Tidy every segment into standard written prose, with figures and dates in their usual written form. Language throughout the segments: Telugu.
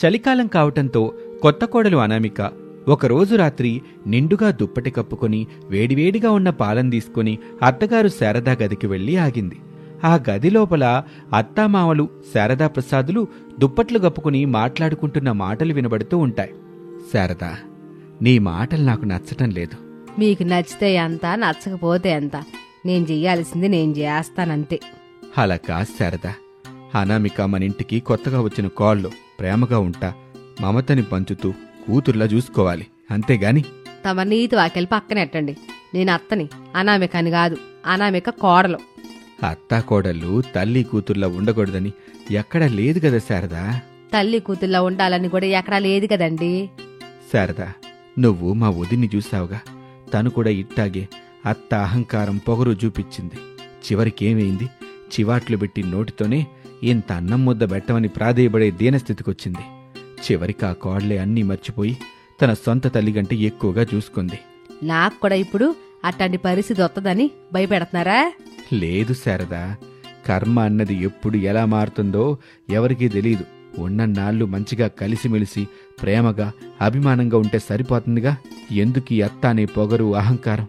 చలికాలం కావటంతో కొత్త కోడలు అనామిక ఒకరోజు రాత్రి నిండుగా దుప్పటి కప్పుకొని వేడివేడిగా ఉన్న పాలను తీసుకుని అత్తగారు శారదా గదికి వెళ్లి ఆగింది. ఆ గది లోపల అత్తామామలు శారదా ప్రసాదులు దుప్పట్లు కప్పుకుని మాట్లాడుకుంటున్న మాటలు వినబడుతూ ఉంటాయి. శారదా, నీ మాటలు నాకు నచ్చటం లేదు. మీకు నచ్చితే ఎంత, నచ్చకపోతే ఎంత, నేను చెయ్యాల్సింది నేను చేస్తానంతే. అలా కాదు శారదా, అనామిక మన ఇంటికి కొత్తగా వచ్చిన కోళ్ళు, ప్రేమగా ఉంటా, మమతని పంచుతూ కూతుర్లా చూసుకోవాలి, అంతేగాని. తమ నీతి వాకెళ్ళి పక్కనెట్టండి. నేను అత్తని, అనామికని కాదు, అనామిక కోడలు. అత్తా కోడళ్ళు తల్లి కూతుర్లా ఉండకూడదని ఎక్కడా లేదు కదా శారదా. తల్లి కూతుర్లా ఉండాలని కూడా ఎక్కడా లేదు కదండి. శారదా, నువ్వు మా వదిన్ని చూసావుగా, తను కూడా ఇట్టాగే అత్త అహంకారం పొగరు చూపించింది. చివరికేమైంది? చివాట్లు పెట్టి నోటితోనే ఇంత అన్నం ముద్ద పెట్టమని ప్రాధేయపడే దీనస్థితికొచ్చింది. చివరికి ఆ కోడలే అన్నీ మర్చిపోయి తన సొంత తల్లిగంటే ఎక్కువగా చూసుకుంది. నాకు కూడా ఇప్పుడు అట్లాంటి పరిస్థితి వస్తుందని భయపెడుతున్నారా? లేదు శారదా, కర్మ అన్నది ఎప్పుడు ఎలా మారుతుందో ఎవరికీ తెలీదు. ఉన్నన్నాళ్ళు మంచిగా కలిసిమెలిసి ప్రేమగా అభిమానంగా ఉంటే సరిపోతుందిగా. ఎందుకు ఈ అత్త అనే పొగరు, అహంకారం?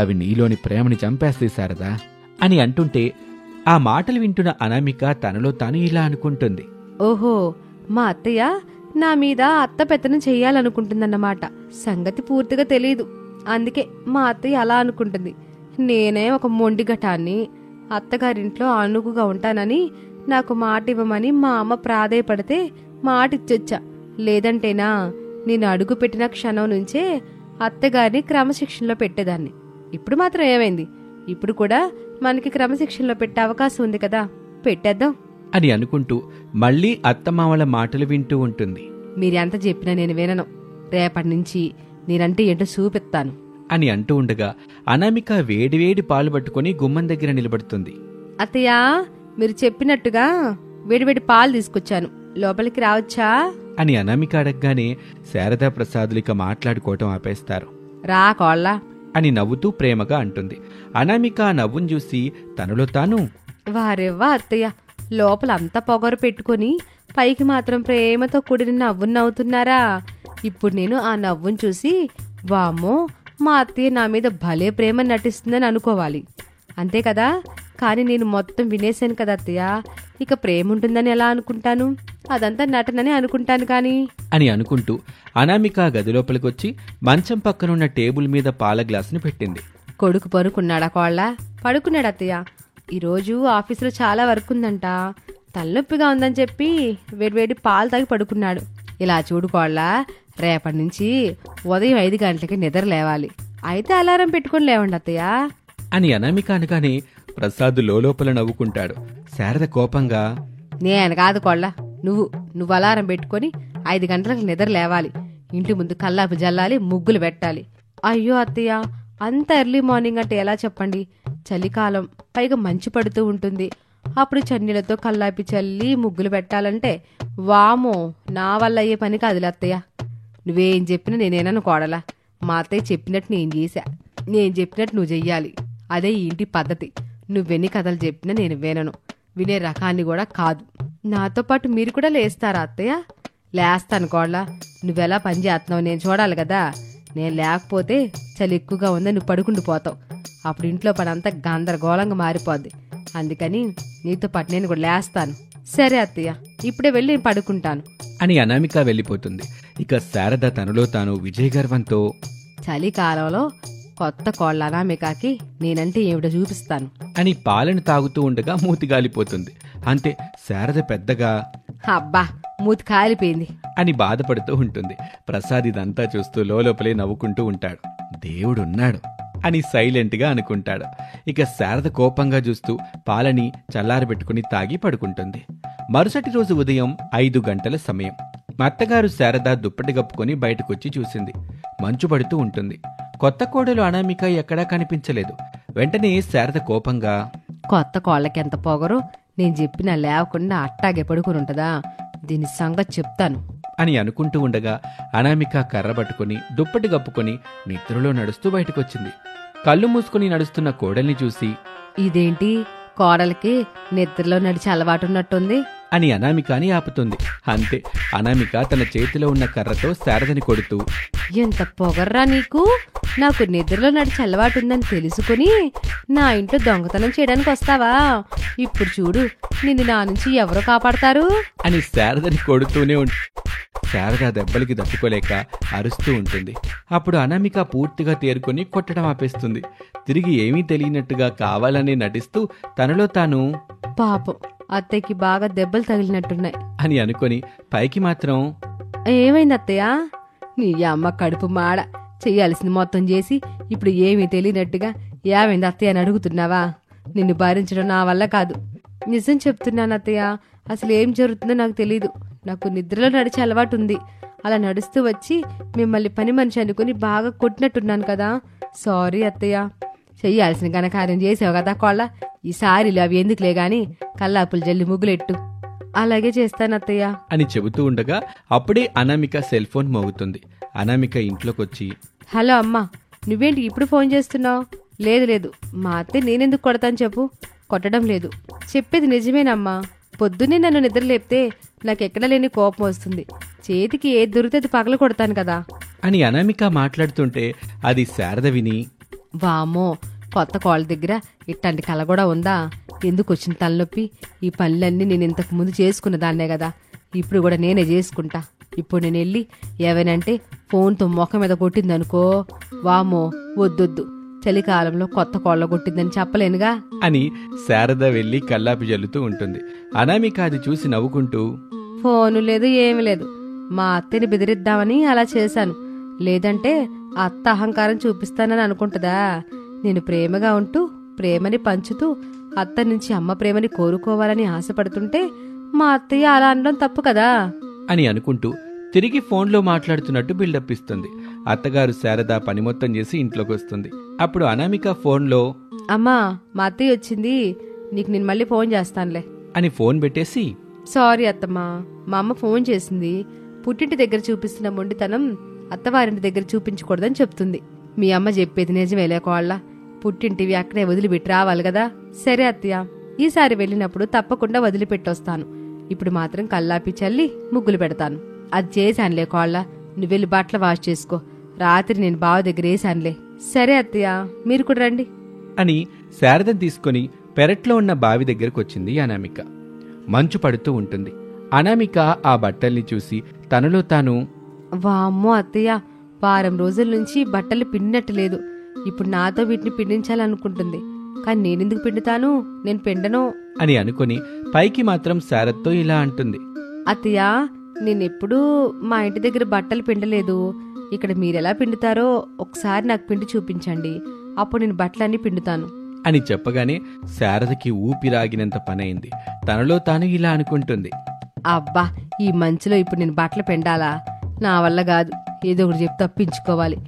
అవి నీలోని ప్రేమని చంపేస్తాయి శారదా అని అంటుంటే ఆ మాటలు వింటున్న అనామిక తనలో తాను ఇలా అనుకుంటుంది. ఓహో, మా అత్తయ్య నా మీద అత్త పెత్తనం చెయ్యాలనుకుంటుందన్నమాట. సంగతి పూర్తిగా తెలీదు, అందుకే మా అత్తయ్య అలా అనుకుంటుంది. నేనే ఒక మొండిఘటాన్ని, అత్తగారింట్లో అనుగుగా ఉంటానని నాకు మాట ఇవ్వమని మా అమ్మ ప్రాధేయపడితే మాట ఇచ్చొచ్చా. లేదంటేనా నేను అడుగు పెట్టిన క్షణం నుంచే అత్తగారిని క్రమశిక్షణలో పెట్టేదాన్ని. ఇప్పుడు మాత్రం ఏమైంది? ఇప్పుడు కూడా మనకి క్రమశిక్షణలో పెట్టే అవకాశం ఉంది కదా, పెట్టేద్దాం అని అనుకుంటూ మళ్లీ అత్తమామల మాటలు వింటూ ఉంటుంది. మీరెంత చెప్పినా నేను వినను. రేపటి నుంచి నేనంటే ఏంటో చూపిస్తాను అని అంటూ ఉండగా అనామిక వేడివేడి పాలు పట్టుకుని గుమ్మం దగ్గర నిలబడుతుంది. అత్తయ్యా, మీరు చెప్పినట్టుగా వేడివేడి పాలు తీసుకొచ్చాను, లోపలికి రావచ్చా అని అనామిక అడగగానే శారదా ప్రసాదులిక మాట్లాడుకోవటం ఆపేస్తారు. రా కోళ్ళ అని నవ్వుతూ ప్రేమగా అంటుంది. అనామిక నవ్వును చూసి తనలో తాను, వారెవ్వా అత్తయ్య, లోపల అంతా పొగరు పెట్టుకుని పైకి మాత్రం ప్రేమతో కూడిన నవ్వును నవ్వుతున్నారా? ఇప్పుడు నేను ఆ నవ్వును చూసి వామ్మో, మా అత్తయ్య నా మీద భలే ప్రేమ నటిస్తుందని అనుకోవాలి, అంతే కదా? కానీ నేను మొత్తం వినేశాను కదా అత్తయ్య, ఇక ప్రేమ ఉంటుందని ఎలా అనుకుంటాను? అదంతా నటనని అనుకుంటాను కానీ అని అనుకుంటూ అనామిక గదిలోపలికొచ్చి మంచం పక్కనున్న టేబుల్ మీద పాల గ్లాసుని పెట్టింది. కొడుకు పడుకున్నాడా కోళ్ళ? పడుకున్నాడు అత్తయ్య. ఈరోజు ఆఫీసులో చాలా వర్క్ ఉందంట, తలనొప్పిగా ఉందని చెప్పి వేడివేడి పాలు తాగి పడుకున్నాడు. ఇలా చూడుకోళ్ళ, రేపటి నుంచి ఉదయం 5 గంటలకి నిద్ర లేవాలి. అయితే అలారం పెట్టుకుని లేవండి అత్తయ్య అని అనామిక అనగానే ప్రసాద్ లోపల నవ్వుకుంటాడు. శారద కోపంగా, నేను కాదు కోళ్ళ, నువ్వు అలారం పెట్టుకుని 5 గంటలకు నిద్ర లేవాలి. ఇంటి ముందు కల్లాపు జల్లాలి, ముగ్గులు పెట్టాలి. అయ్యో అత్తయ్య, అంత ఎర్లీ మార్నింగ్ అంటే ఎలా చెప్పండి? చలికాలం, పైగా మంచు పడుతూ ఉంటుంది. అప్పుడు చన్నీలతో కల్లాపి చల్లి ముగ్గులు పెట్టాలంటే వామో, నా వల్ల అయ్యే పని కాదులే అత్తయ్య. నువ్వేం చెప్పినా నేనేనను కోడలా. మా అత్తయ్య చెప్పినట్టు నేను చేశా, నేను చెప్పినట్టు నువ్వు చెయ్యాలి. అదే ఈ ఇంటి పద్ధతి. నువ్వెన్ని కథలు చెప్పినా నేను వినను, వినే రకాన్ని కూడా కాదు. నాతో పాటు మీరు కూడా లేస్తారా అత్తయ్య? లేస్తాను కోళ్ళ, నువ్వెలా పని చేస్తున్నావు నేను చూడాలి కదా. నేను లేకపోతే చలి ఎక్కువగా ఉందని నువ్వు పడుకుండిపోతావు. అప్పుడు ఇంట్లో పని అంతా గందరగోళంగా మారిపోద్ది. అందుకని నీతో పాటు నేను కూడా లేస్తాను. సరే అత్తయ్య, ఇప్పుడే వెళ్ళి నేను పడుకుంటాను అని అనామిక వెళ్ళిపోతుంది. ఇక శారద తనలో తాను విజయగర్వంతో, చలికాలంలో కొత్త కోళ్ళ అనామికకి నేనంటే ఏమిటో చూపిస్తాను అని పాలను తాగుతూ ఉండగా మూతి గాలిపోతుంది. అంతే, శారద పెద్దగా అబ్బా మూతి కాలిపోయింది అని బాధపడుతూ ఉంటుంది. ప్రసాద్ ఇదంతా చూస్తూ లోపలే నవ్వుకుంటూ ఉంటాడు. దేవుడున్నాడు అని సైలెంట్ గా అనుకుంటాడు. ఇక శారద కోపంగా చూస్తూ పాలని చల్లారబెట్టుకుని తాగి పడుకుంటుంది. మరుసటి రోజు ఉదయం 5 గంటల సమయం. అత్తగారు శారద దుప్పటి కప్పుకొని బయటకొచ్చి చూసింది. మంచు పడుతూ ఉంటుంది. కొత్త కోడలు అనామిక ఎక్కడా కనిపించలేదు. వెంటనే శారద కోపంగా, కొత్త కోళ్ళకి ఎంత పొగరు, నేను చెప్పినా లేవకుండా అట్టాగే పడుకుని ఉంటదా? దీని సంగతి చెప్తాను అని అనుకుంటూ ఉండగా అనామిక కర్ర పట్టుకుని దుప్పటి కప్పుకొని నిద్రలో నడుస్తూ బయటకొచ్చింది. కళ్ళు మూసుకుని నడుస్తున్న కోడల్ని చూసి, ఇదేంటి కోడలికి నిద్రలో నడిచి అలవాటున్నట్టుంది అని అనామికని ఆపుతుంది. అంతే, అనామిక తన చేతిలో ఉన్న కర్రతో శారదని కొడుతూ, ఎంత పొగర్రా నీకు! నాకు నిద్రలో నడిచి అలవాటుందని తెలుసుకుని నా ఇంట్లో దొంగతనం చేయడానికి వస్తావా? ఇప్పుడు చూడు, నిన్ను నా నుంచి ఎవరో కాపాడతారు అని శారదని కొడుతూనే శారద దెబ్బలకి తట్టుకోలేక అరుస్తూ ఉంటుంది. అప్పుడు అనామిక పూర్తిగా తేరుకొని కొట్టడం ఆపేస్తుంది. తిరిగి ఏమీ తెలియనట్టుగా కావాలని నటిస్తూ తనలో తాను, పాపం అత్తయ్యకి బాగా దెబ్బలు తగిలినట్టున్నాయి అని అనుకొని పైకి మాత్రం, ఏమైంది అత్తయ్య? నీ అమ్మ కడుపు మాడ, చెయ్యాల్సింది మొత్తం చేసి ఇప్పుడు ఏమీ తెలియనట్టుగా ఏమైంది అత్తయ్య అని అడుగుతున్నావా? నిన్ను భరించడం నా వల్ల కాదు. నిజం చెప్తున్నాను అత్తయ్య, అసలు ఏం జరుగుతుందో నాకు తెలీదు. నాకు నిద్రలో నడిచే అలవాటు ఉంది. అలా నడుస్తూ వచ్చి మిమ్మల్ని పని మనిషి అనుకుని బాగా కొట్టినట్టున్నాను కదా. సారీ అత్తయ్య. చెయ్యాల్సిన ఘనకార్యం చేసావు కదా కోళ్ళ, ఈసారిలో అవి ఎందుకులే గాని కల్లాపులు జల్లి ముగ్గులెట్టు. అలాగే చేస్తాను అత్తయ్య అని చెబుతూ ఉండగా అప్పుడే అనామిక సెల్ ఫోన్ మోగుతుంది. అనామిక ఇంట్లోకొచ్చి, హలో అమ్మా, నువ్వేంటి ఇప్పుడు ఫోన్ చేస్తున్నావు? లేదు లేదు, మా అత్తయ్య నేనెందుకు కొడతాను చెప్పు. కొట్టడం లేదు, చెప్పేది నిజమేనమ్మా. పొద్దున్నే నన్ను నిద్ర లేపితే నాకెక్కడ లేని కోపం వస్తుంది. చేతికి ఏది దొరికితే అది పగల కొడతాను కదా అని అనామిక మాట్లాడుతుంటే అది శారద విని, వామో, కొత్త కోళ్ళ దగ్గర ఇట్లాంటి కళ కూడా ఉందా? ఎందుకు వచ్చిన తలనొప్పి? ఈ పనులన్నీ నేను ఇంతకు ముందు చేసుకున్న దాన్నే కదా, ఇప్పుడు కూడా నేనే చేసుకుంటా. ఇప్పుడు నేను వెళ్ళి ఏవైనంటే ఫోన్తో ముఖం మీద కొట్టిందనుకో, వామో వద్దొద్దు, చలికాలంలో కొత్త కోళ్ళ కొట్టిందని చెప్పలేనుగా అని శారద వెళ్లి కల్లాపి జల్లుతూ ఉంటుంది. అనామిక అది చూసి నవ్వుకుంటూ, ఫోను లేదు ఏమి లేదు, మా అత్తని బెదిరిద్దామని అలా చేశాను. లేదంటే అత్త అహంకారం చూపిస్తానని అనుకుంటుందా? నేను ప్రేమగా ఉంటూ ప్రేమని పంచుతూ అత్త నుంచి అమ్మ ప్రేమని కోరుకోవాలని ఆశపడుతుంటే మా అత్తయ్య అలా అనడం తప్పు కదా అని అనుకుంటూ తిరిగి ఫోన్లో మాట్లాడుతున్నట్టు బిల్డప్ ఇస్తుంది. అత్తగారు శారద పని మొత్తం చేసి ఇంట్లోకి వస్తుంది. అప్పుడు అనామిక ఫోన్లో, అమ్మా మా అత్తయ్య వచ్చింది, నీకు నేను మళ్ళీ ఫోన్ చేస్తానులే అని ఫోన్ పెట్టేసి, సారీ అత్తమ్మా, మా అమ్మ ఫోన్ చేసింది. పుట్టింటి దగ్గర చూపిస్తున్న మొండితనం అత్తవారింటి దగ్గర చూపించకూడదని చెప్తుంది. మీ అమ్మ చెప్పేది నిజమేలే కోళ్ళ, పుట్టింటివి అక్కడే వదిలిపెట్టి రావాలి కదా. సరే అత్తయ్య, ఈసారి వెళ్ళినప్పుడు తప్పకుండా వదిలిపెట్టొస్తాను. ఇప్పుడు మాత్రం కల్లాపి చల్లి ముగ్గులు పెడతాను. అది చేశానులే కోళ్ళ, నువ్వు వెళ్ళి బట్టలు వాష్ చేసుకో. రాత్రి నేను బావ దగ్గర వేసానులే. సరే అత్తయ్య, మీరు కూడా రండి అని శారదను తీసుకుని పెరట్లో ఉన్న బావి దగ్గరకు వచ్చింది అనామిక. మంచు పడుతూ ఉంటుంది. అనామిక ఆ బట్టల్ని చూసి తనలో తాను, వామ్మో అత్తయ్య, వారం రోజుల నుంచి బట్టలు పిండినట్టు లేదు. ఇప్పుడు నాతో వీటిని పిండించాలనుకుంటుంది. కానీ నేనెందుకు పిండుతాను? నేను పిండను అని అనుకుని పైకి మాత్రం శారద్తో ఇలా అంటుంది, అత్తయ్య, నేనెప్పుడూ మా ఇంటి దగ్గర బట్టలు పిండలేదు. ఇక్కడ మీరెలా పిండుతారో ఒకసారి నాకు పిండి చూపించండి, అప్పుడు నేను బట్టలన్నీ పిండుతాను అని చెప్పగానే శారదకి ఊపిరాగినంత పనైంది. తనలో తాను ఇలా అనుకుంటుంది, అబ్బా, ఈ మంచులో ఇప్పుడు నేను బట్టలు పిండాలా? నా వల్ల కాదు, ఏదో ఒకటి చెప్పి తప్పించుకోవాలి.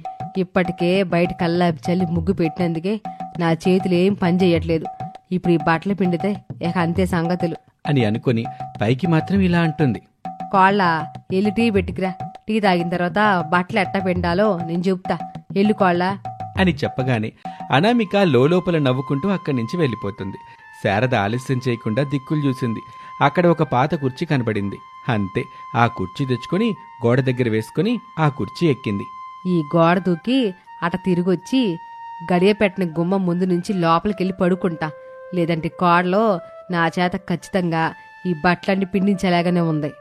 ఇప్పటికే బయట కల్లాపి చల్లి ముగ్గు పెట్టినందుకే నా చేతులు ఏం పని చెయ్యట్లేదు. ఇప్పుడు ఈ బట్టలు పిండితే ఇక అంతే సంగతులు అని అనుకుని పైకి మాత్రం ఇలా అంటుంది, కోళ్ళ ఎల్లి టీ పెట్టుకురా. టీ తాగిన తర్వాత బట్టలు ఎట్టా పిండాలో నేను చెప్తా, ఎల్లు కోళ్ళ అని చెప్పగానే అనామిక లోపల నవ్వుకుంటూ అక్కడి నుంచి వెళ్ళిపోతుంది. శారద ఆలస్యం చేయకుండా దిక్కులు చూసింది. అక్కడ ఒక పాత కుర్చీ కనబడింది. అంతే, ఆ కుర్చీ తెచ్చుకొని గోడ దగ్గర వేసుకుని ఆ కుర్చీ ఎక్కింది. ఈ గోడ దూకి అట తిరిగొచ్చి గడియ పెట్టిన గుమ్మం ముందు నుంచి లోపలికెళ్ళి పడుకుంటా. లేదంటే కోడలో నా చేత ఖచ్చితంగా ఈ బట్టలన్నీ పిండించేలాగానే ఉంది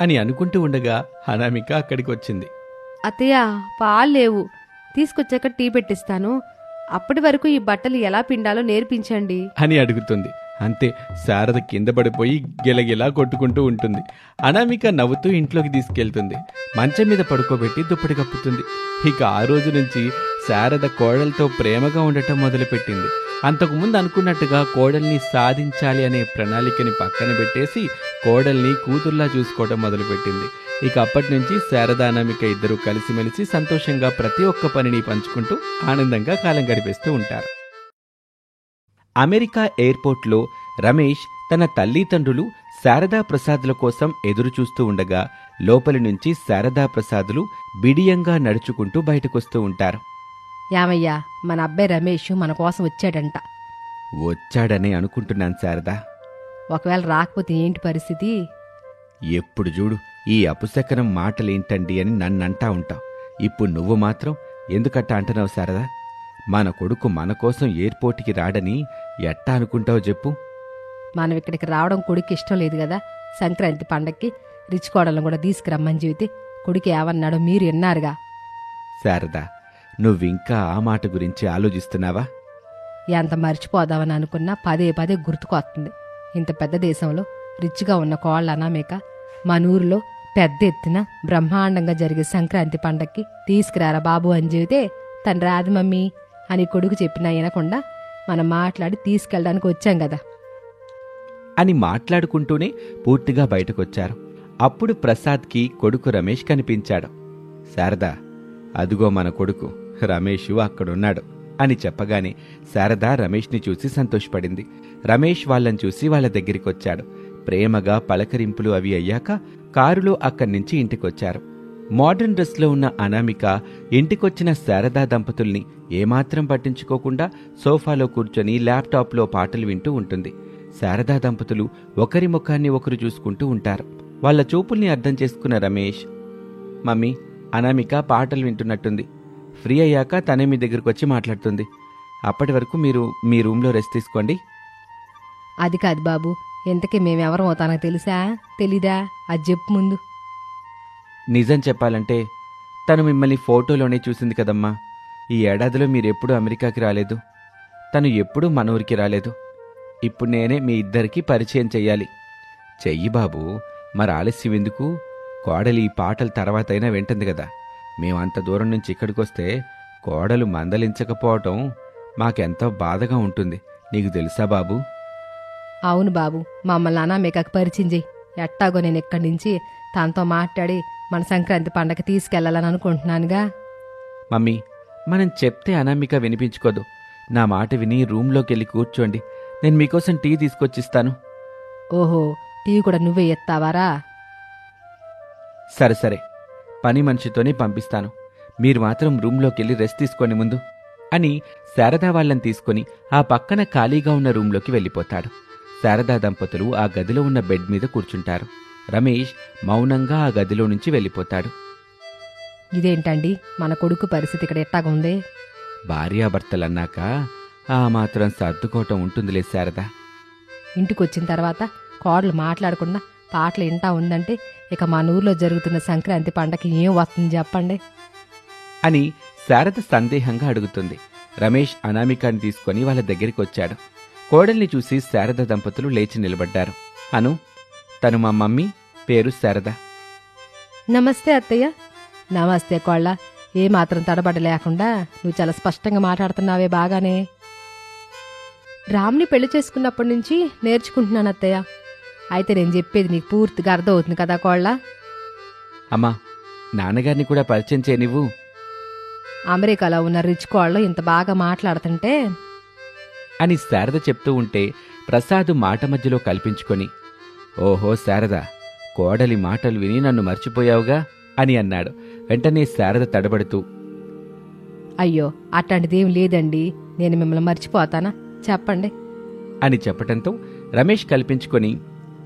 అని అనుకుంటూ ఉండగా అనామిక అక్కడికి వచ్చింది. అత్తయ్య, పాలు లేవు, తీసుకొచ్చాక టీ పెట్టిస్తాను. అప్పటి వరకు ఈ బట్టలు ఎలా పిండాలో నేర్పించండి అని అడుగుతుంది. అంతే, శారద కింద పడిపోయి గిలగిలా కొట్టుకుంటూ ఉంటుంది. అనామిక నవ్వుతూ ఇంట్లోకి తీసుకెళ్తుంది. మంచం మీద పడుకోబెట్టి దుప్పటి కప్పుతుంది. ఇక ఆ రోజు నుంచి శారద కోడలతో ప్రేమగా ఉండటం మొదలుపెట్టింది. అంతకుముందు అనుకున్నట్టుగా కోడల్ని సాధించాలి అనే ప్రణాళికని పక్కన పెట్టేసి కోడల్ని కూతుర్లా చూసుకోవడం మొదలుపెట్టింది. ఇక అప్పటి నుంచి శారద అనామిక ఇద్దరూ కలిసిమెలిసి సంతోషంగా ప్రతి ఒక్క పనిని పంచుకుంటూ ఆనందంగా కాలం గడిపేస్తూ ఉంటారు. అమెరికా ఎయిర్పోర్ట్లో రమేష్ తన తల్లిదండ్రులు శారదా ప్రసాదుల కోసం ఎదురుచూస్తూ ఉండగా లోపలి నుంచి శారదా ప్రసాదులు బిడియంగా నడుచుకుంటూ బయటకొస్తూ ఉంటారు. యామయ్యా, మన అబ్బాయి రమేష్ మన కోసం వచ్చాడనే అనుకుంటున్నాను శారదా. ఒకవేళ రాకపోతే ఏంటి పరిస్థితి? ఎప్పుడు చూడు ఈ అపుశకనం మాటలేంటండి అని నన్నంటా ఉంటావు. ఇప్పుడు నువ్వు మాత్రం ఎందుకట్టా అంటున్నావు శారదా? మన కొడుకు మన కోసం ఎయిర్పోర్ట్కి రాడని ఎట్టా అనుకుంటావు చెప్పు? మనం ఇక్కడికి రావడం కొడుకు ఇష్టం లేదు కదా. సంక్రాంతి పండక్కి రిచ్ కోడలను కూడా తీసుకురమ్మని చెబితే కొడుకు ఏమన్నాడో మీరు విన్నారుగా. శారదా, నువ్వింకా ఆ మాట గురించి ఆలోచిస్తున్నావా? ఎంత మర్చిపోదామని అనుకున్నా పదే పదే గుర్తుకొస్తుంది. ఇంత పెద్ద దేశంలో రిచ్గా ఉన్న కోళ్ళ అనామేక మన ఊరిలో పెద్ద ఎత్తున బ్రహ్మాండంగా జరిగే సంక్రాంతి పండక్కి తీసుకురారా బాబు అని చెబితే తను రాదు మమ్మీ అని కొడుకు చెప్పినా వినకుండా మనం మాట్లాడి తీసుకెళ్ళడానికి వచ్చాం కదా అని మాట్లాడుకుంటూనే పూర్తిగా బయటకొచ్చారు. అప్పుడు ప్రసాద్కి కొడుకు రమేష్ కనిపించాడు. శారదా, అదుగో మన కొడుకు రమేషు అక్కడున్నాడు అని చెప్పగానే శారద రమేష్ని చూసి సంతోషపడింది. రమేష్ వాళ్ళని చూసి వాళ్ళ దగ్గరికొచ్చాడు. ప్రేమగా పలకరింపులు అవి అయ్యాక కారులో అక్కడ్నుంచి ఇంటికొచ్చారు. మోడర్న్ డ్రెస్లో ఉన్న అనామిక ఇంటికొచ్చిన శారదా దంపతుల్ని ఏమాత్రం పట్టించుకోకుండా సోఫాలో కూర్చొని ల్యాప్టాప్లో పాటలు వింటూ ఉంటుంది. శారదా దంపతులు ఒకరి ముఖాన్ని ఒకరు చూసుకుంటూ ఉంటారు. వాళ్ళ చూపుల్ని అర్థం చేసుకున్న రమేష్, మమ్మీ, అనామిక పాటలు వింటున్నట్టుంది. ఫ్రీ అయ్యాక తనే మీ దగ్గరకొచ్చి మాట్లాడుతుంది. అప్పటి వరకు మీరు మీ రూమ్లో రెస్ట్ తీసుకోండి. అది కాదు బాబు, ఇంతకీ మేమెవరం అవుతానో తెలుసా తెలీదా? అది చెప్పు ముందు. నిజం చెప్పాలంటే తను మిమ్మల్ని ఫోటోలోనే చూసింది కదమ్మా. ఈ ఏడాదిలో మీరెప్పుడూ అమెరికాకి రాలేదు. తను ఎప్పుడూ మన ఊరికి రాలేదు. ఇప్పుడు నేనే మీ ఇద్దరికీ పరిచయం చెయ్యాలి. చెయ్యి బాబు, మరి ఆలస్యం ఎందుకు? కోడలి ఈ పాటల తర్వాతైనా వింటుంది కదా. మేమంత దూరం నుంచి ఇక్కడికొస్తే కోడలు మందలించకపోవటం మాకెంతో బాధగా ఉంటుంది. నీకు తెలుసా బాబు? అవును బాబు, మమ్మల్ని అనామేకకు పరిచయం చెయ్యి. ఎట్టాగో నేను ఇక్కడి నుంచి తనతో మాట్లాడి మన సంక్రాంతి పండగ తీసుకెళ్లాలని అనుకుంటున్నానుగా. మమ్మీ, మనం చెప్తే అనామిక వినిపించుకోదు. నా మాట విని రూంలోకెళ్ళి కూర్చోండి. నేను మీకోసం టీ తీసుకొచ్చిస్తాను. ఓహో, టీ కూడా నువ్వే ఎత్తావారా? సరే సరే, పని మనిషితోనే పంపిస్తాను. మీరు మాత్రం రూంలోకెళ్ళి రెస్ట్ తీసుకోండి ముందు అని శారదా వాళ్ళని తీసుకుని ఆ పక్కన ఖాళీగా ఉన్న రూంలోకి వెళ్ళిపోతాడు. శారదా దంపతులు ఆ గదిలో ఉన్న బెడ్ మీద కూర్చుంటారు. రమేష్ మౌనంగా ఆ గదిలో నుంచి వెళ్ళిపోతాడు. ఇదేంటండి, మన కొడుకు పరిస్థితి ఇక్కడ ఎట్టాగుంది? భార్యాభర్తలన్నాక ఆ మాత్రం సర్దుకోవటం ఉంటుందిలే శారదా. ఇంటికొచ్చిన తర్వాత కోడలు మాట్లాడకుండా పాటలు వింటా ఉందంటే ఇక మన ఊర్లో జరుగుతున్న సంక్రాంతి పండగకి ఏం వస్తుంది చెప్పండి అని శారద సందేహంగా అడుగుతుంది. రమేష్ అనామికాని తీసుకుని వాళ్ళ దగ్గరికి వచ్చాడు. కోడల్ని చూసి శారద దంపతులు లేచి నిలబడ్డారు. అను, తను మా మమ్మీ, పేరు శారద. నమస్తే అత్తయ్య. నమస్తే కోళ్ళ. ఏమాత్రం తడబడ లేకుండా నువ్వు చాలా స్పష్టంగా మాట్లాడుతున్నావే. బాగానే. రామ్ని పెళ్లి చేసుకున్నప్పటి నుంచి నేర్చుకుంటున్నాను అత్తయ్య. అయితే నేను చెప్పేది నీకు పూర్తిగా అర్థమవుతుంది కదా కోళ్ళ? అమ్మా, నాన్నగారిని కూడా పరిచయం చేయనివ్వు. అమెరికాలో ఉన్న రిచ్ కోళ్ళ ఇంత బాగా మాట్లాడుతుంటే అని శారద చెప్తూ ఉంటే ప్రసాద్ మాట మధ్యలో కల్పించుకొని, ఓహో శారద, కోడలి మాటలు విని నన్ను మర్చిపోయావుగా అని అన్నాడు. వెంటనే శారద తడబడుతూ, అయ్యో అట్లాంటిదేం లేదండి, నేను మిమ్మల్ని మర్చిపోతానా చెప్పండి అని చెప్పటంతో రమేష్ కల్పించుకొని,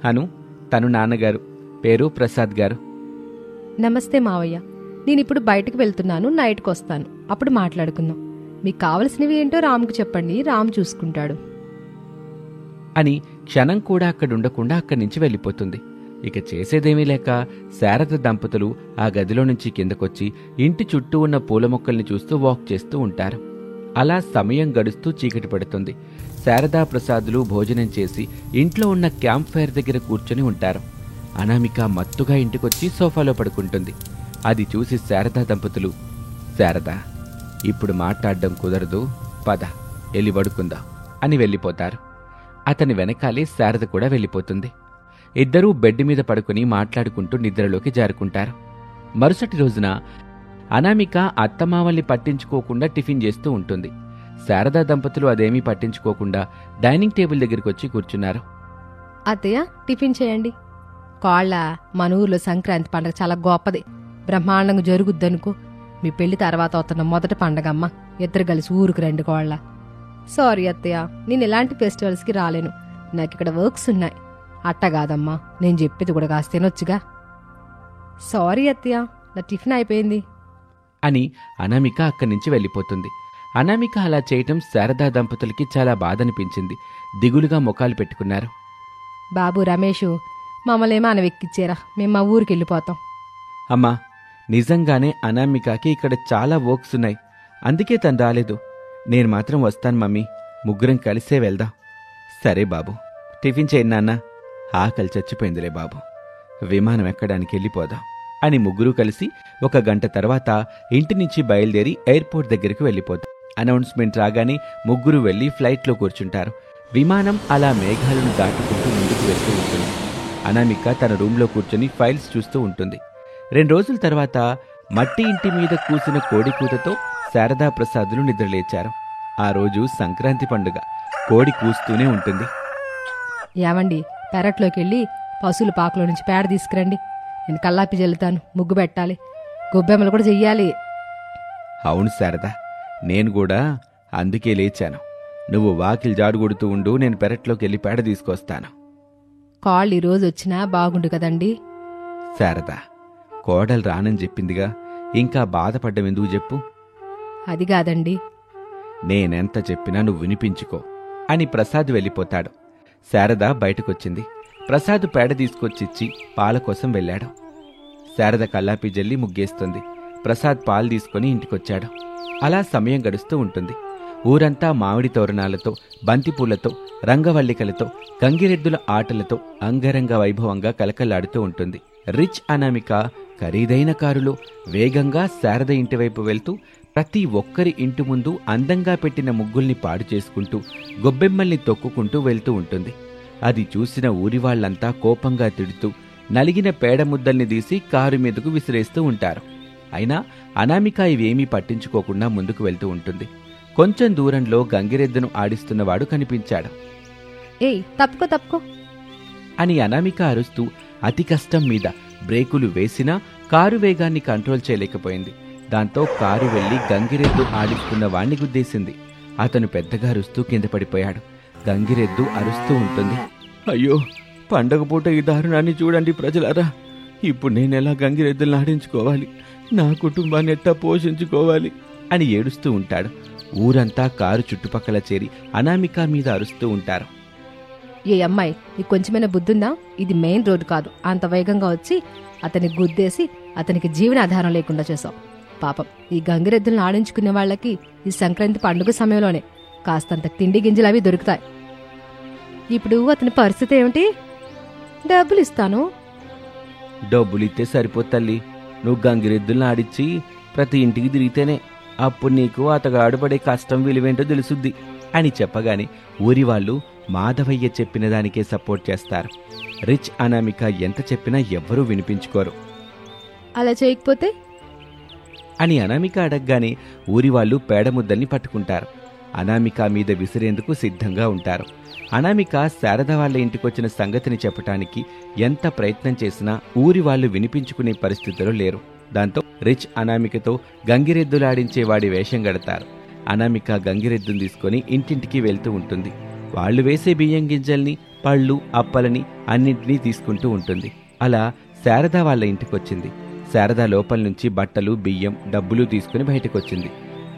అను, తను నాన్నగారు, పేరు ప్రసాద్ గారు. నమస్తే మావయ్య. నేనిప్పుడు బయటకు వెళ్తున్నాను, నైట్కి వస్తాను, అప్పుడు మాట్లాడుకుందాం. మీకు కావలసినవి ఏంటో రామ్కు చెప్పండి, రామ్ చూసుకుంటాడు అని క్షణం కూడా అక్కడుండకుండా అక్కడి నుంచి వెళ్ళిపోతుంది. ఇక చేసేదేమీ లేక శారద దంపతులు ఆ గదిలో నుంచి కిందకొచ్చి ఇంటి చుట్టూ ఉన్న పూల మొక్కల్ని చూస్తూ వాక్ చేస్తూ ఉంటారు. అలా సమయం గడుస్తూ చీకటి పడుతుంది. శారదా ప్రసాదులు భోజనం చేసి ఇంట్లో ఉన్న క్యాంప్ ఫైర్ దగ్గర కూర్చొని ఉంటారు. అనామిక మత్తుగా ఇంటికొచ్చి సోఫాలో పడుకుంటుంది. అది చూసి శారదా దంపతులు, శారదా, ఇప్పుడు మాట్లాడడం కుదరదు, పద వెళ్ళి పడుకుందాం అని వెళ్ళిపోతారు. అతని వెనకాలే శారద కూడా వెళ్ళిపోతుంది. ఇద్దరూ బెడ్ మీద పడుకుని మాట్లాడుకుంటూ నిద్రలోకి జారుకుంటారు. మరుసటి రోజున అనామిక అత్తమామల్ని పట్టించుకోకుండా టిఫిన్ చేస్తూ ఉంటుంది. శారదా దంపతులు అదేమీ పట్టించుకోకుండా డైనింగ్ టేబుల్ దగ్గరికి వచ్చి కూర్చున్నారు. అత్తయ్య, టిఫిన్ చేయండి. కోళ్ళ, మన ఊర్లో సంక్రాంతి పండగ చాలా గొప్పది, బ్రహ్మాండంగా జరుగుద్దనుకో. మీ పెళ్లి తర్వాత వస్తున్న మొదటి పండగమ్మ. ఇద్దరు కలిసి ఊరికి రండి కోళ్ళ. సారీ అత్తయ్య, నేను ఎలాంటి ఫెస్టివల్స్కి రాలేను, నాకు ఇక్కడ వర్క్స్ ఉన్నాయి. అట్టగాదమ్మా, నేను చెప్పేది కూడా కాస్త తినొచ్చుగా. సారీ అత్తయ్య, నా టిఫిన్ అయిపోయింది అని అనామిక అక్కడి నుంచి వెళ్ళిపోతుంది. అనామిక అలా చేయటం శారదా దంపతులకి చాలా బాధనిపించింది. దిగులుగా ముఖాలు పెట్టుకున్నారు. బాబు రమేషు, మమ్మల్నేమో అనవెక్కిచ్చారా, మేము మా ఊరికి వెళ్ళిపోతాం. అమ్మా, నిజంగానే అనామికకి ఇక్కడ చాలా వర్క్స్ ఉన్నాయి, అందుకే తను రాలేదు. నేను మాత్రం వస్తాను మమ్మీ, ముగ్గురం కలిసే వెళ్దాం. సరే బాబు, టిఫిన్ చేయి నాన్న, ఆకలి చచ్చిపోయిందిలే బాబు, విమానం ఎక్కడానికి వెళ్ళిపోదాం అని ముగ్గురూ కలిసి 1 గంట తర్వాత ఇంటి నుంచి బయలుదేరి ఎయిర్పోర్ట్ దగ్గరికి వెళ్ళిపోతారు. అనౌన్స్మెంట్ రాగానే ముగ్గురు వెళ్లి ఫ్లైట్లో కూర్చుంటారు. విమానం అలా మేఘాలను దాటుకుంటూ ముందుకు వెళ్తూ ఉంటుంది. అనామిక తన రూంలో కూర్చొని ఫైల్స్ చూస్తూ ఉంటుంది. 2 రోజుల తర్వాత మట్టి ఇంటి మీద కూసిన కోడి కూతతో శారదా ప్రసాదులు నిద్రలేచారు. ఆ రోజు సంక్రాంతి పండుగ. కోడి కూస్తూనే ఉంటుంది. ఏమండి, పెరట్లోకి వెళ్ళి పశువుల పాకలో నుంచి పేడ తీసుకురండి, నేను కల్లాపి జల్లుతాను, ముగ్గు పెట్టాలి, గొబ్బెమ్మలు కూడా చెయ్యాలి. అవును శారదా, నేను కూడా అందుకే లేచాను. నువ్వు వాకిలి జాడుగొడుతూ ఉండు, నేను పెరట్లోకి వెళ్ళి పేడ తీసుకొస్తాను. కాళ్ళు ఈరోజు వచ్చినా బాగుండు కదండి. శారదా, కోడలు రానని చెప్పిందిగా, ఇంకా బాధపడ్డం ఎందుకు చెప్పు. అది కాదండి. నేనెంత చెప్పినా నువ్వు వినిపించుకో అని ప్రసాద్ వెళ్ళిపోతాడు. శారద బయటకొచ్చింది. ప్రసాద్ పేడ తీసుకొచ్చిచ్చి పాల కోసం వెళ్ళాడు. శారద కల్లాపి జల్లి ముగ్గేస్తుంది. ప్రసాద్ పాలు తీసుకుని ఇంటికొచ్చాడు. అలా సమయం గడుస్తూ ఉంటుంది. ఊరంతా మామిడి తోరణాలతో, బంతిపూలతో, రంగవల్లికలతో, గంగిరెద్దుల ఆటలతో అంగరంగ వైభవంగా కలకలాడుతూ ఉంటుంది. రిచ్ అనామిక ఖరీదైన కారులో వేగంగా శారద ఇంటివైపు వెళ్తూ ప్రతి ఒక్కరి ఇంటి ముందు అందంగా పెట్టిన ముగ్గుల్ని పాడు చేసుకుంటూ గొబ్బెమ్మల్ని తొక్కుకుంటూ వెళ్తూ ఉంటుంది. అది చూసిన ఊరివాళ్లంతా కోపంగా తిడుతూ నలిగిన పేడ ముద్దల్ని తీసి కారు మీదకు విసిరేస్తూ ఉంటారు. అయినా అనామిక ఇవేమీ పట్టించుకోకుండా ముందుకు వెళ్తూ ఉంటుంది. కొంచెం దూరంలో గంగిరెద్దును ఆడిస్తున్నవాడు కనిపించాడు. ఏయ్, తప్పుకో తప్పుకో అని అనామిక అరుస్తూ అతి కష్టం మీద బ్రేకులు వేసినా కారు వేగాన్ని కంట్రోల్ చేయలేకపోయింది. దాంతో కారు వెళ్లి గంగిరెద్దు ఆడిస్తున్న వాణ్ణి గుద్దేసింది. అతను పెద్దగా అరుస్తూ కింద పడిపోయాడు. గంగిరెద్దు అరుస్తూ ఉంటుంది. అయ్యో, పండగ పూట ఈ దారుణాన్ని చూడండి ప్రజలారా, ఇప్పుడు నేనెలా గంగిరెద్దులను ఆడించుకోవాలి, నా కుటుంబాన్ని ఎట్టా పోషించుకోవాలి అని ఏడుస్తూ ఉంటాడు. ఊరంతా కారు చుట్టుపక్కల చేరి అనామిక మీద అరుస్తూ ఉంటారు. ఏ అమ్మాయి, నీకు కొంచెమైనా బుద్ధుందా? ఇది మెయిన్ రోడ్డు కాదు, అంత వేగంగా వచ్చి అతన్ని గుద్దేసి అతనికి జీవనాధారం లేకుండా చేశావు. పాపం, ఈ గంగిరెద్దులను ఆడించుకునే వాళ్ళకి ఈ సంక్రాంతి పండుగ సమయంలోనే కాస్తంత తిండి గింజలు అవి దొరుకుతాయి. ఇప్పుడు అతని పరిస్థితి ఏమిటి? డబ్బులు ఇస్తాను. డబ్బులిస్తే సరిపోతల్లి, నువ్వు గంగిరెద్దులను ఆడిచ్చి ప్రతి ఇంటికి తిరిగితేనే అప్పుడు నీకు అతగాడు పడే కష్టం విలువేంటో తెలుసుద్ది అని చెప్పగానే ఊరి వాళ్ళు మాధవయ్య చెప్పిన దానికే సపోర్ట్ చేస్తారు. రిచ్ అనామిక ఎంత చెప్పినా ఎవ్వరూ వినిపించుకోరు. అలా చేయకపోతే అని అనామిక అడగగానే ఊరివాళ్లు పేడముద్దల్ని పట్టుకుంటారు. అనామిక మీద విసిరేందుకు సిద్ధంగా ఉంటారు. అనామిక శారద వాళ్ళ ఇంటికొచ్చిన సంగతిని చెప్పటానికి ఎంత ప్రయత్నం చేసినా ఊరివాళ్లు వినిపించుకునే పరిస్థితిలో లేరు. దాంతో రిచ్ అనామికతో గంగిరెద్దులాడించే వాడి వేషం గడతారు. అనామిక గంగిరెద్దును తీసుకుని ఇంటింటికి వెళ్తూ ఉంటుంది. వాళ్లు వేసే బియ్యం గింజల్ని, పళ్ళు, అప్పలని అన్నింటినీ తీసుకుంటూ ఉంటుంది. అలా శారద వాళ్ళ ఇంటికొచ్చింది. శారద లోపల నుంచి బట్టలు, బియ్యం, డబ్బులు తీసుకుని బయటకొచ్చింది.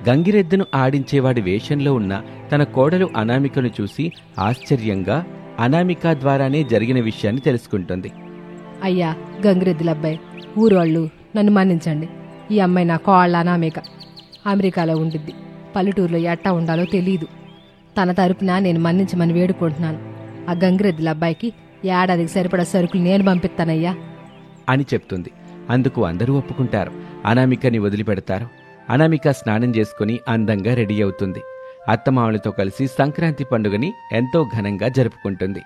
గంగిరెద్దును ఆడించేవాడి వేషంలో ఉన్న తన కోడలు అనామికను చూసి ఆశ్చర్యంగా అనామిక ద్వారానే జరిగిన విషయాన్ని తెలుసుకుంటుంది. అయ్యా గంగిరెద్దులబ్బాయి, ఊరోళ్ళు నన్ను మన్నించండి. ఈ అమ్మాయి నా కోళ్ళ అనామిక. అమెరికాలో ఉండిద్ది. పల్లెటూరులో ఎట్టా ఉండాలో తెలీదు. తన తరపున నేను మన్నించమని వేడుకుంటున్నాను. ఆ గంగిరెద్దులబ్బాయికి ఏడాదికి సరిపడా సరుకులు నేను పంపిస్తానయ్యా అని చెప్తుంది. అందుకు అందరూ ఒప్పుకుంటారు. అనామికని వదిలిపెడతారు. అనామిక స్నానం చేసుకుని అందంగా రెడీ అవుతుంది. అత్తమామలతో కలిసి సంక్రాంతి పండుగని ఎంతో ఘనంగా జరుపుకుంటుంది.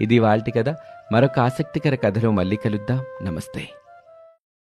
ఇది వాల్టి కథ. మరొక ఆసక్తికర కథలో మళ్ళీ కలుద్దాం. నమస్తే.